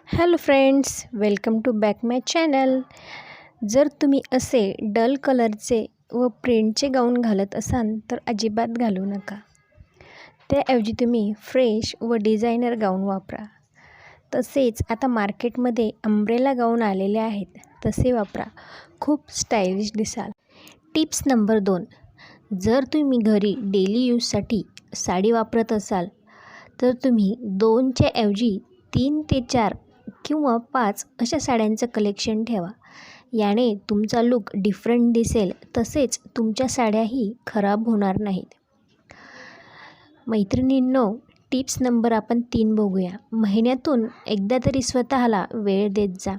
Hello friends, welcome to back my channel. जर तुम्ही असे डल कलरचे व प्रिंटचे गाऊन घालत असाल तर अजिबात घालू नका. त्याऐवजी तुम्ही फ्रेश व डिझायनर गाऊन वापरा. तसेच आता मार्केटमध्ये अम्ब्रेला गाऊन आलेले आहेत, तसे वापरा. खूप स्टायलिश दिसाल. Tips number 2. जर तुम्ही घरी डेली यूजसाठी साडी वापरत असाल तर तुम्ही 2च्या ऐवजी 3 ते 4 किंवा 5 अशा साड्यांचं कलेक्शन ठेवा. याने तुमचा लूक डिफरंट दिसेल, तसेच तुमच्या साड्याही खराब होणार नाहीत. मैत्रिणींनो, टिप्स नंबर आपण 3 बघूया. महिन्यातून एकदा तरी स्वतःला वेळ देत जा.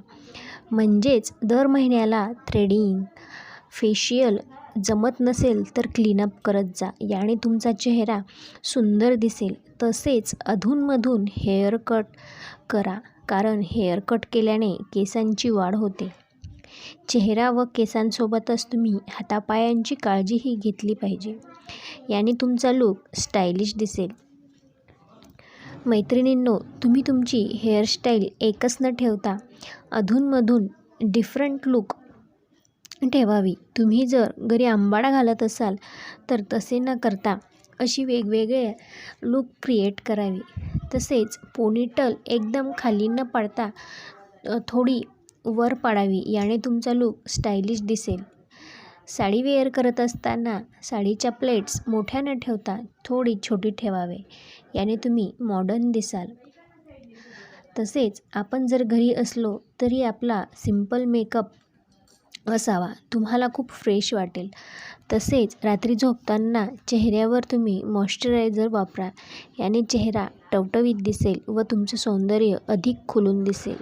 म्हणजेच दर महिन्याला थ्रेडिंग, फेशियल जमत नसेल तर क्लीनअप करत जा. याने तुमचा चेहरा सुंदर दिसेल. तसेच अधूनमधून हेअर कट करा, कारण हेअर कट केल्याने केसांची वाढ होते. चेहरा व केसांसोबतच तुम्ही हातापायांची काळजीही घेतली पाहिजे. याने तुमचा लूक स्टायलिश दिसेल. मैत्रिणींनो, तुम्ही तुमची हेअरस्टाईल एकच न ठेवता अधूनमधून डिफरंट लूक ठेवावी. तुम्ही जर घरी आंबाडा घालत असाल तर तसे न करता अशी वेगवेगळे लूक क्रिएट करावी. तसेच पोनीटेल एकदम खाली न पाडता थोडी वर पाडावी. याने तुमचा लूक स्टायलिश दिसेल. साडी वेअर करत असताना साडीच्या प्लेट्स मोठ्या न ठेवता थोडी छोटी ठेवावे. याने तुम्ही मॉडर्न दिसाल. तसेच आपण जर घरी असलो तरी आपला सिंपल मेकअप असावा. तुम्हाला खूप फ्रेश वाटेल. तसेच रात्री झोपताना चेहऱ्यावर तुम्ही मॉइश्चरायझर वापरा. याने चेहरा टवटवीत दिसेल व तुमचं सौंदर्य अधिक खुलून दिसेल.